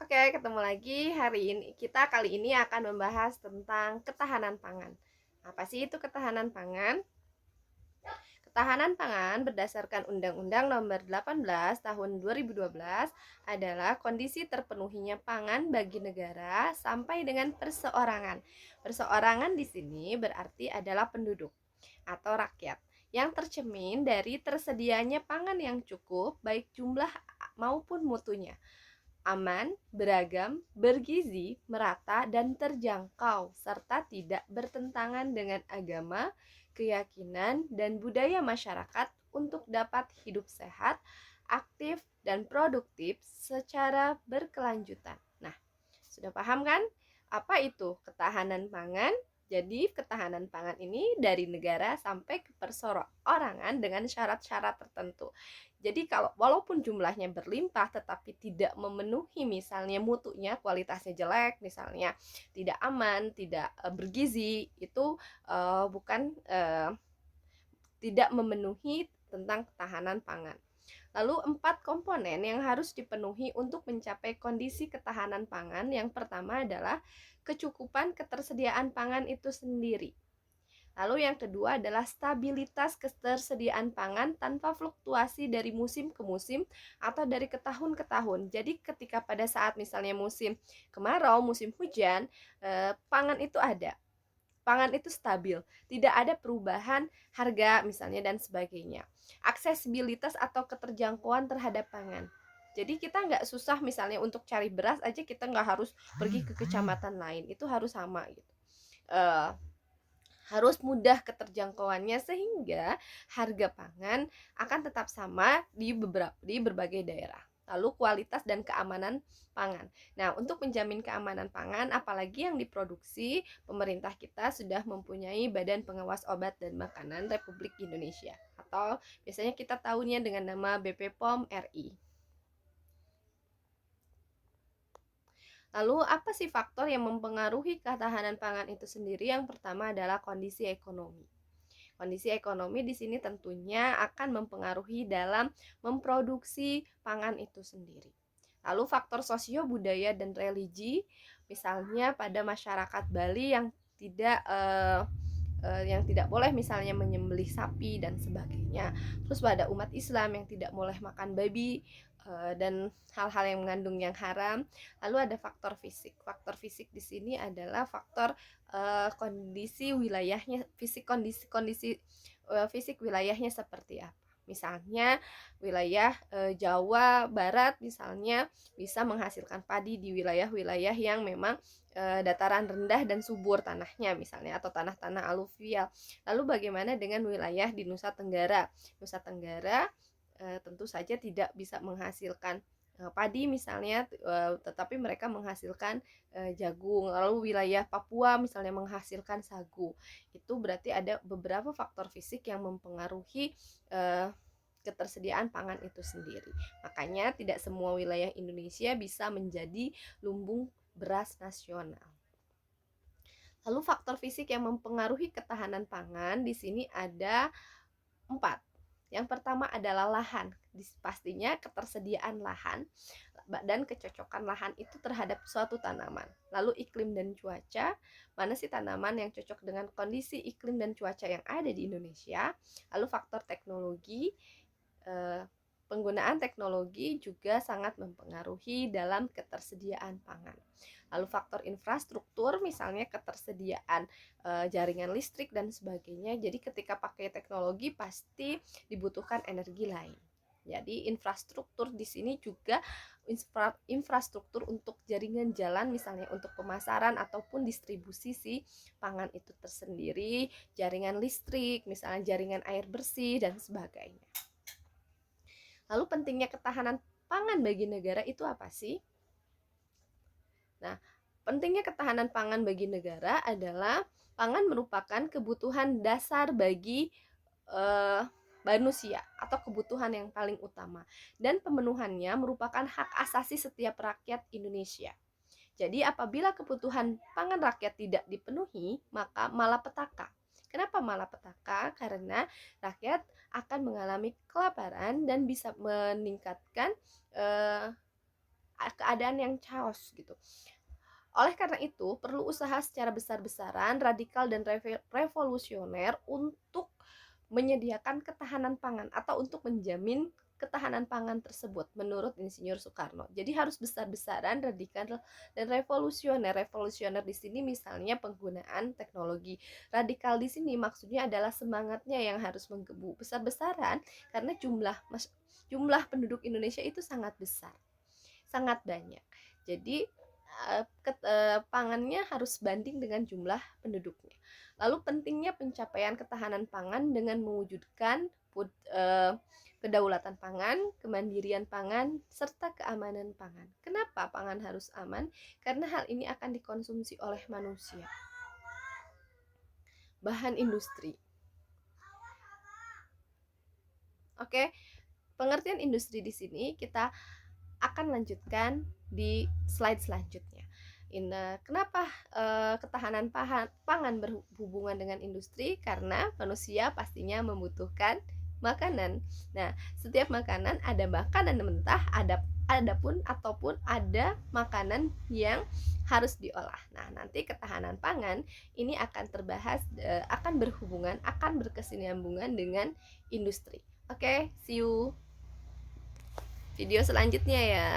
Oke, ketemu lagi. Kita kali ini akan membahas tentang ketahanan pangan. Apa sih itu ketahanan pangan? Ketahanan pangan berdasarkan Undang-Undang Nomor 18 Tahun 2012 adalah kondisi terpenuhinya pangan bagi negara sampai dengan perseorangan. Perseorangan di sini berarti adalah penduduk atau rakyat yang tercermin dari tersedianya pangan yang cukup baik jumlah maupun mutunya, aman, beragam, bergizi, merata, dan terjangkau, serta tidak bertentangan dengan agama, keyakinan, dan budaya masyarakat untuk dapat hidup sehat, aktif, dan produktif secara berkelanjutan. Nah, sudah paham kan? Apa itu ketahanan pangan? Jadi ketahanan pangan ini dari negara sampai ke perseorangan dengan syarat-syarat tertentu. Jadi kalau walaupun jumlahnya berlimpah tetapi tidak memenuhi, misalnya mutunya, kualitasnya jelek, misalnya tidak aman, tidak bergizi, itu bukan tidak memenuhi tentang ketahanan pangan. Lalu 4 komponen yang harus dipenuhi untuk mencapai kondisi ketahanan pangan. Yang pertama adalah kecukupan ketersediaan pangan itu sendiri. Lalu yang kedua adalah stabilitas ketersediaan pangan tanpa fluktuasi dari musim ke musim atau dari ke tahun ke tahun. Jadi ketika pada saat misalnya musim kemarau, musim hujan, pangan itu ada. Pangan itu stabil, tidak ada perubahan harga misalnya dan sebagainya. Aksesibilitas atau keterjangkauan terhadap pangan. Jadi kita nggak susah misalnya untuk cari beras aja, kita nggak harus pergi ke kecamatan lain, itu harus sama gitu. Uh, harus mudah keterjangkauannya sehingga harga pangan akan tetap sama di berbagai daerah. Lalu kualitas dan keamanan pangan. Nah, untuk menjamin keamanan pangan, apalagi yang diproduksi, pemerintah kita sudah mempunyai Badan Pengawas Obat dan Makanan Republik Indonesia, atau biasanya kita tahunya dengan nama BP POM RI. Lalu apa sih faktor yang mempengaruhi ketahanan pangan itu sendiri? Yang pertama adalah kondisi ekonomi. Kondisi ekonomi di sini tentunya akan mempengaruhi dalam memproduksi pangan itu sendiri. Lalu faktor sosio budaya dan religi, misalnya pada masyarakat Bali yang tidak boleh misalnya menyembelih sapi dan sebagainya. Terus pada umat Islam yang tidak boleh makan babi dan hal-hal yang mengandung yang haram. Lalu ada faktor fisik. Faktor fisik di sini adalah faktor kondisi wilayahnya, kondisi fisik wilayahnya seperti apa. Misalnya wilayah Jawa Barat misalnya bisa menghasilkan padi di wilayah-wilayah yang memang dataran rendah dan subur tanahnya misalnya, atau tanah-tanah aluvial. Lalu bagaimana dengan wilayah di Nusa Tenggara? Nusa Tenggara tentu saja tidak bisa menghasilkan padi misalnya, tetapi mereka menghasilkan jagung. Lalu wilayah Papua misalnya menghasilkan sagu. Itu berarti ada beberapa faktor fisik yang mempengaruhi ketersediaan pangan itu sendiri. Makanya tidak semua wilayah Indonesia bisa menjadi lumbung beras nasional. Lalu faktor fisik yang mempengaruhi ketahanan pangan di sini ada 4. Yang pertama adalah lahan. Pastinya ketersediaan lahan dan kecocokan lahan itu terhadap suatu tanaman. Lalu iklim dan cuaca, mana sih tanaman yang cocok dengan kondisi iklim dan cuaca yang ada di Indonesia. Lalu faktor teknologi, penggunaan teknologi juga sangat mempengaruhi dalam ketersediaan pangan. Lalu faktor infrastruktur, misalnya ketersediaan jaringan listrik dan sebagainya. Jadi ketika pakai teknologi pasti dibutuhkan energi lain. Jadi infrastruktur di sini juga infrastruktur untuk jaringan jalan, misalnya untuk pemasaran ataupun distribusi si pangan itu tersendiri, jaringan listrik, misalnya jaringan air bersih dan sebagainya. Lalu pentingnya ketahanan pangan bagi negara itu apa sih? Nah, pentingnya ketahanan pangan bagi negara adalah pangan merupakan kebutuhan dasar bagi manusia atau kebutuhan yang paling utama, dan pemenuhannya merupakan hak asasi setiap rakyat Indonesia. Jadi apabila kebutuhan pangan rakyat tidak dipenuhi, maka malapetaka. Kenapa malapetaka? Karena rakyat akan mengalami kelaparan dan bisa meningkatkan keadaan yang chaos gitu. Oleh karena itu, perlu usaha secara besar-besaran, radikal dan revolusioner untuk menyediakan ketahanan pangan atau untuk menjamin ketahanan pangan tersebut menurut Insinyur Soekarno. Jadi harus besar-besaran, radikal dan revolusioner. Revolusioner di sini misalnya penggunaan teknologi. Radikal di sini maksudnya adalah semangatnya yang harus menggebu. Besar-besaran karena jumlah penduduk Indonesia itu sangat besar, sangat banyak. Jadi pangannya harus banding dengan jumlah penduduknya. Lalu pentingnya pencapaian ketahanan pangan dengan mewujudkan kedaulatan pangan, kemandirian pangan, serta keamanan pangan. Kenapa pangan harus aman? Karena hal ini akan dikonsumsi oleh manusia. Bahan industri. Oke, pengertian industri di sini kita akan lanjutkan di slide selanjutnya. Kenapa ketahanan pangan berhubungan dengan industri? Karena manusia pastinya membutuhkan makanan. Nah, setiap makanan ada makanan mentah, ataupun ada makanan yang harus diolah. Nah, nanti ketahanan pangan ini akan terbahas, akan berkesinambungan dengan industri. Oke, see you video selanjutnya ya.